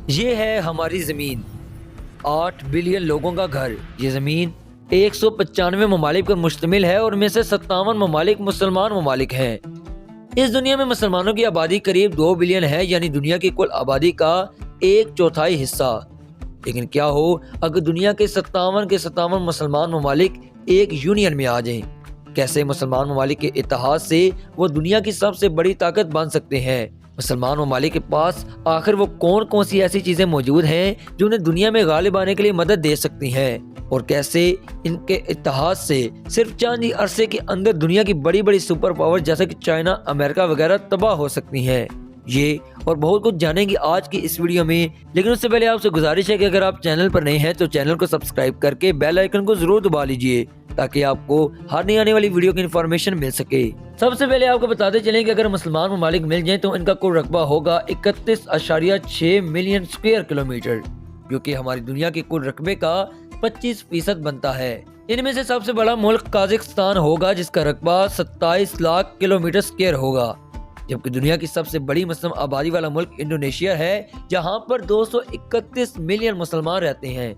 یہ ہے ہماری زمین، 8 بلین لوگوں کا گھر۔ یہ زمین 195 ممالک پر مشتمل ہے اور ان میں سے 57 ممالک مسلمان ممالک ہیں۔ اس دنیا میں مسلمانوں کی آبادی قریب 2 بلین ہے، یعنی دنیا کی کل آبادی کا 1/4 حصہ۔ لیکن کیا ہو اگر دنیا کے 57 مسلمان ممالک ایک یونین میں آ جائیں؟ کیسے مسلمان ممالک کے اتحاد سے وہ دنیا کی سب سے بڑی طاقت بن سکتے ہیں؟ مسلمان ممالک کے پاس آخر وہ کون سی ایسی چیزیں موجود ہیں جو انہیں دنیا میں غالب آنے کے لیے مدد دے سکتی ہیں، اور کیسے ان کے اتحاد سے صرف چند ہی عرصے کے اندر دنیا کی بڑی بڑی سپر پاور جیسے کہ چائنا، امریکہ وغیرہ تباہ ہو سکتی ہیں؟ یہ اور بہت کچھ جانیں گے آج کی اس ویڈیو میں، لیکن اس سے پہلے آپ سے گزارش ہے کہ اگر آپ چینل پر نئے ہیں تو چینل کو سبسکرائب کر کے بیل آئیکن کو ضرور دبا لیجئے تاکہ آپ کو ہر نئی آنے والی ویڈیو کی انفارمیشن مل سکے۔ سب سے پہلے آپ کو بتاتے چلیں کہ اگر مسلمان ممالک مل جائیں تو ان کا کل رقبہ ہوگا 31.6 ملین اسکوائر کلومیٹر، جو کہ ہماری دنیا کے کل رقبے کا 25% بنتا ہے۔ ان میں سے سب سے بڑا ملک قازقستان ہوگا جس کا رقبہ 27 لاکھ کلومیٹر اسکوائر ہوگا، جبکہ دنیا کی سب سے بڑی مسلم آبادی والا ملک انڈونیشیا ہے جہاں پر 231 ملین مسلمان رہتے ہیں۔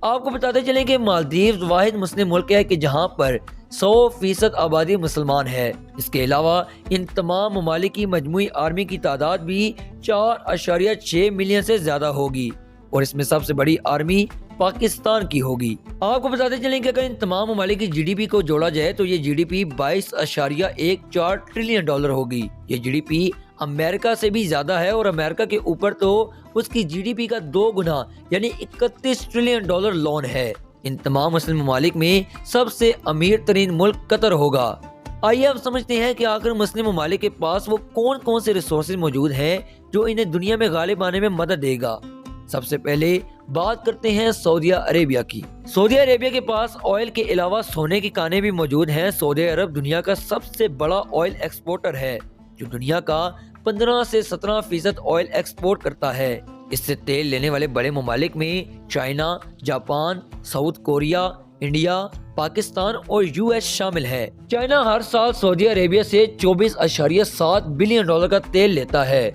آپ کو بتاتے چلیں کہ مالدیوز واحد مسلم ملک ہے کہ جہاں پر 100% آبادی مسلمان ہے۔ اس کے علاوہ ان تمام ممالک کی مجموعی آرمی کی تعداد بھی 4.6 ملین سے زیادہ ہوگی، اور اس میں سب سے بڑی آرمی پاکستان کی ہوگی۔ آپ کو بتاتے چلیں کہ اگر ان تمام ممالک کی جی ڈی پی کو جوڑا جائے تو یہ G D P 22.14 trillion dollar ہوگی۔ یہ جی ڈی پی امریکہ سے بھی زیادہ ہے، اور امریکہ کے اوپر تو اس کی جی ڈی پی کا 2 گنا یعنی 31 ٹریلین ڈالر لون ہے۔ ان تمام مسلم ممالک میں سب سے امیر ترین ملک قطر ہوگا۔ آئیے اب سمجھتے ہیں کہ آخر مسلم ممالک کے پاس وہ کون سے ریسورسز موجود ہیں جو انہیں دنیا میں غالب آنے میں مدد دے گا۔ سب سے پہلے بات کرتے ہیں سعودیہ عربیہ کی۔ سعودیہ عربیہ کے پاس آئل کے علاوہ سونے کی کانیں بھی موجود ہیں۔ سعودی عرب دنیا کا سب سے بڑا آئل ایکسپورٹر ہے، جو دنیا کا 15 سے 17% آئل ایکسپورٹ کرتا ہے۔ اس سے تیل لینے والے بڑے ممالک میں China, Japan, south Korea, India, Pakistan اور یو ایس شامل ہے۔ چائنا ہر سال سعودی عربیہ سے 24.7 بلین ڈالر کا تیل لیتا ہے۔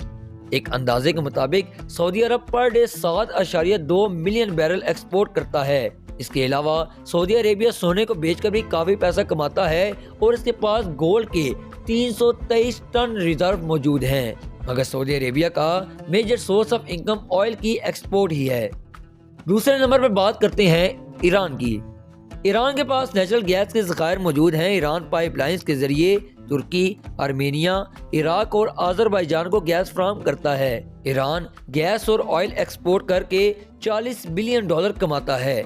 ایک اندازے کے مطابق سعودی عرب per day 7.2 million barrel export کرتا ہے۔ اس کے علاوہ سعودی عربیہ سونے کو بیچ کر بھی کافی پیسہ کماتا ہے، اور اس کے پاس گولڈ کے 323 ٹن ریزرو موجود ہیں، مگر سعودی عربیہ کا major source of income oil کی ایکسپورٹ ہی ہے۔ دوسرے نمبر پر بات کرتے ہیں ایران کی۔ ایران کے پاس نیچرل گیس کے ذخائر موجود ہیں۔ ایران پائپ لائنز کے ذریعے ترکی، آرمینیا، عراق اور آذربائیجان کو گیس فراہم کرتا ہے۔ ایران گیس اور آئل ایکسپورٹ کر کے 40 بلین ڈالر کماتا ہے۔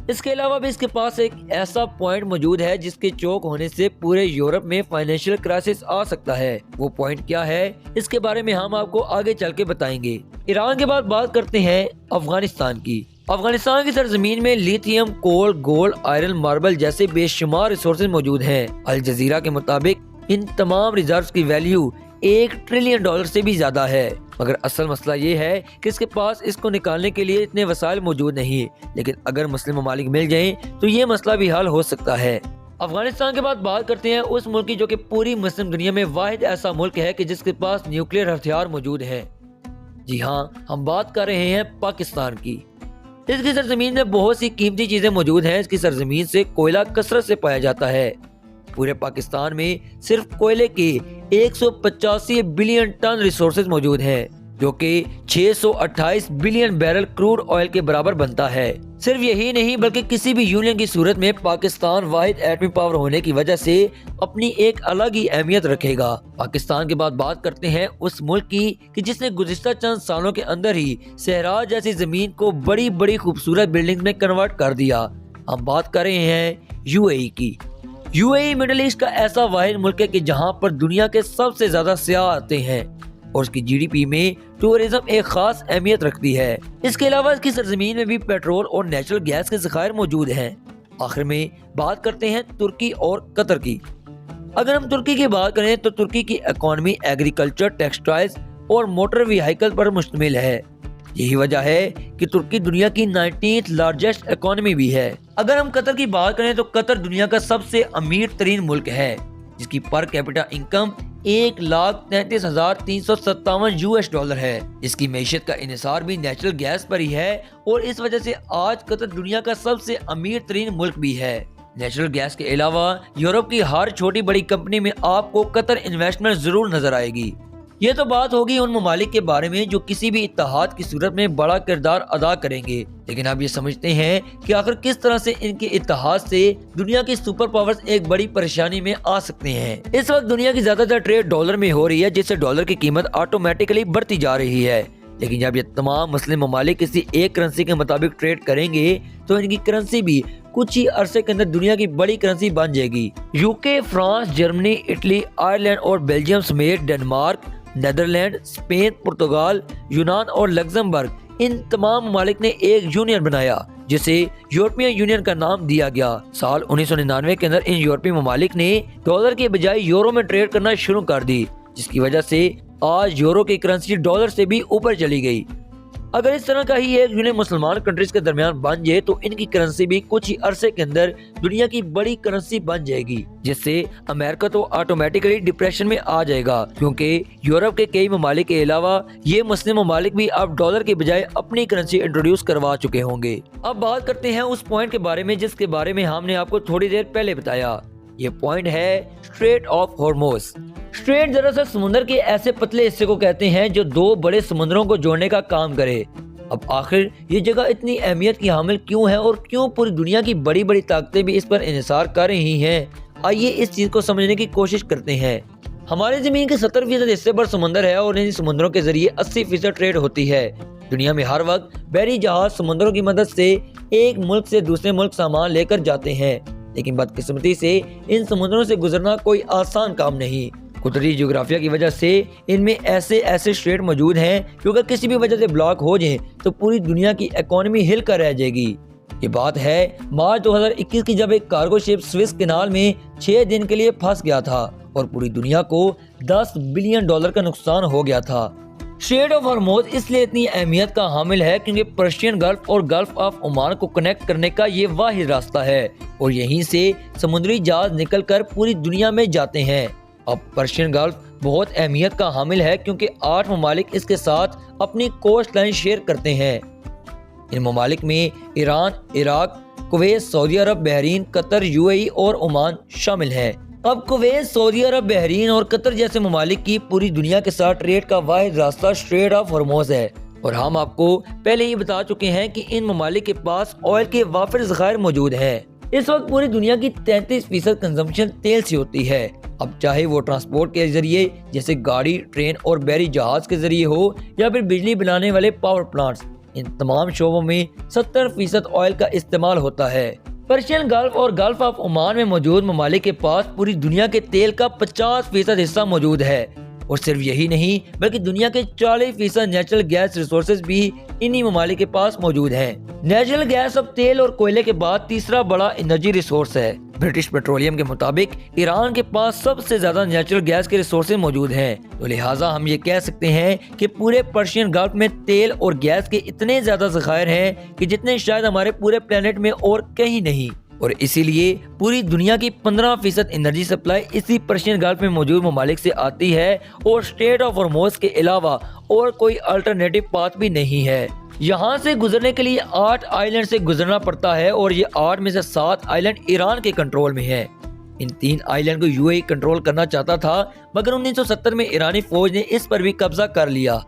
اس کے علاوہ بھی اس کے پاس ایک ایسا پوائنٹ موجود ہے جس کے چوک ہونے سے پورے یورپ میں فائنینشیل کرائسس آ سکتا ہے۔ وہ پوائنٹ کیا ہے اس کے بارے میں ہم آپ کو آگے چل کے بتائیں گے۔ ایران کے بعد بات کرتے ہیں افغانستان کی۔ افغانستان کی سرزمین میں لیتھیم، کول، گولڈ، آئرن، ماربل جیسے بے شمار ریسورسز موجود ہیں۔ الجزیرہ کے مطابق ان تمام ریزروز کی ویلیو 1 ٹریلین ڈالر سے بھی زیادہ ہے، مگر اصل مسئلہ یہ ہے کہ اس کے پاس اس کو نکالنے کے لیے اتنے وسائل موجود نہیں۔ لیکن اگر مسلم ممالک مل جائیں تو یہ مسئلہ بھی حل ہو سکتا ہے۔ افغانستان کے بعد بات کرتے ہیں اس ملک کی جو کہ پوری مسلم دنیا میں واحد ایسا ملک ہے کہ جس کے پاس نیوکلیئر ہتھیار موجود ہیں۔ جی ہاں، ہم بات کر رہے ہیں پاکستان کی۔ اس کی سرزمین میں بہت سی قیمتی چیزیں موجود ہیں۔ اس کی سرزمین سے کوئلہ کثرت سے پایا جاتا ہے۔ پورے پاکستان میں صرف کوئلے کے 185 بلین ٹن ریسورسز موجود ہیں، جو کہ 628 بلین بیرل کروڈ آئل کے برابر بنتا ہے۔ صرف یہی نہیں بلکہ کسی بھی یونین کی صورت میں پاکستان واحد ایٹمی پاور ہونے کی وجہ سے اپنی ایک الگ ہی اہمیت رکھے گا۔ پاکستان کے بعد بات کرتے ہیں اس ملک کی کہ جس نے گزشتہ چند سالوں کے اندر ہی صحرا جیسی زمین کو بڑی بڑی خوبصورت بلڈنگ میں کنورٹ کر دیا۔ ہم بات کر رہے ہیں یو اے ای کی۔ U A E Middle East کا ایسا واحد ملک ہے کہ جہاں پر دنیا کے سب سے زیادہ سیاح آتے ہیں، اور اس کی جی ڈی پی میں ٹورزم ایک خاص اہمیت رکھتی ہے۔ اس کے علاوہ اس کی سرزمین میں بھی پیٹرول اور نیچرل گیس کے ذخائر موجود ہیں۔ آخر میں بات کرتے ہیں ترکی اور قطر کی۔ اگر ہم ترکی کی بات کریں تو ترکی کی اکانومی ایگریکلچر، ٹیکسٹائلز اور موٹر وہیکل پر مشتمل ہے۔ یہی وجہ ہے کہ ترکی دنیا کی 19th لارجسٹ اکانومی بھی ہے۔ اگر ہم قطر کی بات کریں تو قطر دنیا کا سب سے امیر ترین ملک ہے۔ جس کی پر کیپٹا انکم $1,33,357 ہے۔ اس کی معیشت کا انحصار بھی نیچرل گیس پر ہی ہے اور اس وجہ سے آج قطر دنیا کا سب سے امیر ترین ملک بھی ہے۔ نیچرل گیس کے علاوہ یورپ کی ہر چھوٹی بڑی کمپنی میں آپ کو قطر انویسٹمنٹ ضرور نظر آئے گی۔ یہ تو بات ہوگی ان ممالک کے بارے میں جو کسی بھی اتحاد کی صورت میں بڑا کردار ادا کریں گے، لیکن آپ یہ سمجھتے ہیں کہ آخر کس طرح سے ان کے اتحاد سے دنیا کی سپر پاورز ایک بڑی پریشانی میں آ سکتے ہیں۔ اس وقت دنیا کی زیادہ تر ٹریڈ ڈالر میں ہو رہی ہے، جس سے ڈالر کی قیمت آٹومیٹکلی بڑھتی جا رہی ہے، لیکن جب یہ تمام مسلم ممالک کسی ایک کرنسی کے مطابق ٹریڈ کریں گے تو ان کی کرنسی بھی کچھ ہی عرصے کے اندر دنیا کی بڑی کرنسی بن جائے گی۔ UK, France, Germany, Italy, Ireland اور بیلجیم سمیت ڈنمارک، نیدرلینڈ، اسپین، پرتگال، یونان اور لگزمبرگ، ان تمام ممالک نے ایک یونین بنایا جسے یورپین یونین کا نام دیا گیا۔ سال 1999 کے اندر ان یورپی ممالک نے ڈالر کے بجائے یورو میں ٹریڈ کرنا شروع کر دی، جس کی وجہ سے آج یورو کی کرنسی ڈالر سے بھی اوپر چلی گئی۔ اگر اس طرح کا ہی ایک یونین مسلمان کنٹریز کے درمیان بن جائے تو ان کی کرنسی بھی کچھ ہی عرصے کے اندر دنیا کی بڑی کرنسی بن جائے گی، جس سے امریکہ تو آٹومیٹکلی ڈپریشن میں آ جائے گا، کیونکہ یورپ کے کئی ممالک کے علاوہ یہ مسلم ممالک بھی اب ڈالر کے بجائے اپنی کرنسی انٹروڈیوس کروا چکے ہوں گے۔ اب بات کرتے ہیں اس پوائنٹ کے بارے میں جس کے بارے میں ہم نے آپ کو تھوڑی دیر پہلے بتایا۔ یہ پوائنٹ ہے اسٹریٹ آف ہارموز۔ اسٹریٹ دراصل سمندر کے ایسے پتلے حصے کو کہتے ہیں جو دو بڑے سمندروں کو جوڑنے کا کام کرے۔ اب آخر یہ جگہ اتنی اہمیت کی حامل کیوں ہے اور کیوں پوری دنیا کی بڑی بڑی طاقتیں بھی اس پر انحصار کر رہی ہیں؟ آئیے اس چیز کو سمجھنے کی کوشش کرتے ہیں۔ ہماری زمین کے 70% حصے پر سمندر ہے اور ان سمندروں کے ذریعے 80% ٹریڈ ہوتی ہے۔ دنیا میں ہر وقت بحری جہاز سمندروں کی مدد سے ایک ملک سے دوسرے ملک سامان لے کر جاتے ہیں، لیکن بدقسمتی سے ان سمندروں سے گزرنا کوئی آسان کام نہیں۔ قدرتی جغرافیہ کی وجہ سے ان میں ایسے اسٹریٹ موجود ہیں جو اگر کسی بھی وجہ سے بلاک ہو جائیں تو پوری دنیا کی اکانومی ہل کر رہ جائے گی۔ یہ بات ہے مارچ 2021 کی، جب ایک کارگو شپ سوئس کینال میں 6 دن کے لیے پھنس گیا تھا اور پوری دنیا کو $10 بلین کا نقصان ہو گیا تھا۔ اسٹریٹ آف ہارموز اس لیے اتنی اہمیت کا حامل ہے کیونکہ پرشین گلف اور گلف آف عمان کو کنیکٹ کرنے کا یہ واحد راستہ ہے اور یہیں سے سمندری جہاز نکل کر پوری دنیا میں جاتے ہیں۔ اب پرشین گلف بہت اہمیت کا حامل ہے کیونکہ 8 ممالک اس کے ساتھ اپنی کوسٹ لائن شیئر کرتے ہیں۔ ان ممالک میں ایران، عراق، کویت، سعودی عرب، بحرین، قطر، UAE اور عمان شامل ہیں۔ اب کویت، سعودی عرب، بحرین اور قطر جیسے ممالک کی پوری دنیا کے ساتھ ٹریڈ کا واحد راستہ اسٹریٹ آف ہارموز ہے، اور ہم آپ کو پہلے ہی بتا چکے ہیں کہ ان ممالک کے پاس آئل کے وافر ذخائر موجود ہیں۔ اس وقت پوری دنیا کی 33% کنزمپشن تیل سے ہوتی ہے۔ اب چاہے وہ ٹرانسپورٹ کے ذریعے جیسے گاڑی، ٹرین اور بحری جہاز کے ذریعے ہو یا پھر بجلی بنانے والے پاور پلانٹس، ان تمام شعبوں میں 70% آئل کا استعمال ہوتا ہے۔ پرشین گلف اور گلف آف عمان میں موجود ممالک کے پاس پوری دنیا کے تیل کا 50% حصہ موجود ہے، اور صرف یہی نہیں بلکہ دنیا کے 40% نیچرل گیس ریسورسز بھی انہی ممالک کے پاس موجود ہیں۔ نیچرل گیس اب تیل اور کوئلے کے بعد تیسرا بڑا انرجی ریسورس ہے۔ برٹش پیٹرولیم کے مطابق ایران کے پاس سب سے زیادہ نیچرل گیس کے ریسورسز موجود ہیں، تو لہٰذا ہم یہ کہہ سکتے ہیں کہ پورے پرشین گلف میں تیل اور گیس کے اتنے زیادہ ذخائر ہیں کہ جتنے شاید ہمارے پورے پلانٹ میں اور کہیں نہیں، اور اسی لیے پوری دنیا کی 15% انرجی سپلائی اسی پرشین گلف میں موجود ممالک سے آتی ہے، اور اسٹریٹ آف ہارموز کے علاوہ اور کوئی الٹرنیٹو پاتھ بھی نہیں ہے۔ یہاں سے گزرنے کے لیے 8 آئلینڈ سے گزرنا پڑتا ہے، اور یہ 8 میں سے 7 آئلینڈ ایران کے کنٹرول میں ہیں۔ ان 3 آئلینڈ کو UAE کنٹرول کرنا چاہتا تھا، مگر 1970 میں ایرانی فوج نے اس پر بھی قبضہ کر لیا۔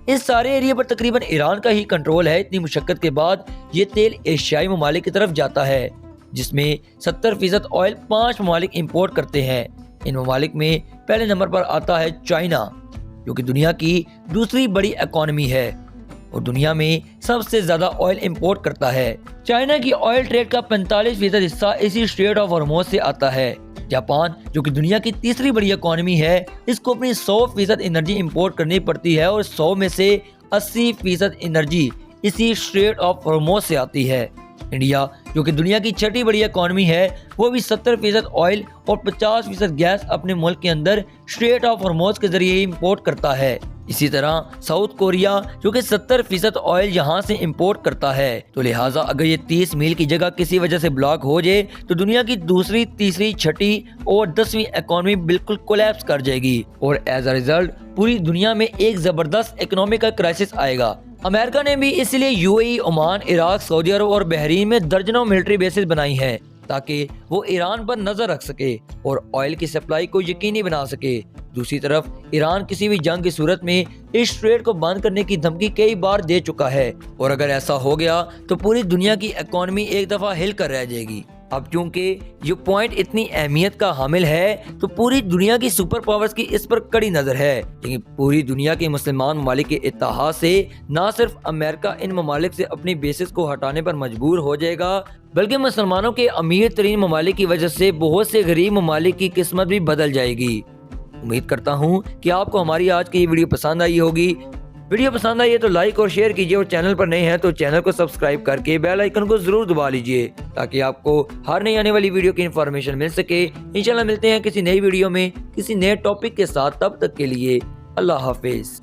اس سارے ایریا پر تقریباً ایران کا ہی کنٹرول ہے۔ اتنی مشقت کے بعد یہ تیل ایشیائی ممالک کی طرف جاتا ہے، جس میں 70% آئل 5 ممالک امپورٹ کرتے ہیں۔ ان ممالک میں پہلے نمبر پر آتا ہے چائنا، جو کہ دنیا کی دوسری بڑی اکانومی ہے اور دنیا میں سب سے زیادہ آئل امپورٹ کرتا ہے۔ چائنا کی آئل ٹریڈ کا 45% حصہ اسی اسٹریٹ آف ہارموز سے آتا ہے۔ جاپان، جو کہ دنیا کی تیسری بڑی اکانومی ہے، اس کو اپنی 100% انرجی امپورٹ کرنی پڑتی ہے، اور 100 میں سے 80% انرجی اسی اسٹریٹ آف ہارموز سے آتی ہے۔ انڈیا جو کہ دنیا کی چھٹی بڑی اکانومی ہے، وہ بھی 70% آئل اور 50% گیس اپنے ملک کے اندر اسٹریٹ آف ہارموز کے ذریعے امپورٹ کرتا ہے۔ اسی طرح ساؤتھ کوریا جو کہ 70% آئل یہاں سے امپورٹ کرتا ہے، تو لہٰذا اگر یہ 30 میل کی جگہ کسی وجہ سے بلاک ہو جائے تو دنیا کی دوسری، تیسری، چھٹی اور 10ویں اکانومی بالکل کولیپس کر جائے گی، اور ایز اے ریزلٹ پوری دنیا میں ایک زبردست اکنامیکل کرائسس آئے گا۔ امریکہ نے بھی اس لیے UAE، عمان، عراق، سعودی عرب اور بحرین میں درجنوں ملٹری بیسز بنائی ہیں تاکہ وہ ایران پر نظر رکھ سکے اور آئل کی سپلائی کو یقینی بنا سکے۔ دوسری طرف ایران کسی بھی جنگ کی صورت میں اس ٹریڈ کو بند کرنے کی دھمکی کئی بار دے چکا ہے، اور اگر ایسا ہو گیا تو پوری دنیا کی اکانومی ایک دفعہ ہل کر رہ جائے گی۔ اب چونکہ یہ پوائنٹ اتنی اہمیت کا حامل ہے تو پوری دنیا کی سپر پاورز کی اس پر کڑی نظر ہے، لیکن پوری دنیا کے مسلمان ممالک کے اتحاد سے نہ صرف امریکہ ان ممالک سے اپنی بیسز کو ہٹانے پر مجبور ہو جائے گا، بلکہ مسلمانوں کے امیر ترین ممالک کی وجہ سے بہت سے غریب ممالک کی قسمت بھی بدل جائے گی۔ امید کرتا ہوں کہ آپ کو ہماری آج کی یہ ویڈیو پسند آئی ہوگی۔ ویڈیو پسند آئی ہے تو لائک اور شیئر کیجیے، اور چینل پر نئے ہیں تو چینل کو سبسکرائب کر کے بیل آئیکن کو ضرور دبا لیجیے تاکہ آپ کو ہر نئی آنے والی ویڈیو کی انفارمیشن مل سکے۔ انشاءاللہ ملتے ہیں کسی نئی ویڈیو میں کسی نئے ٹاپک کے ساتھ، تب تک کے لیے اللہ حافظ۔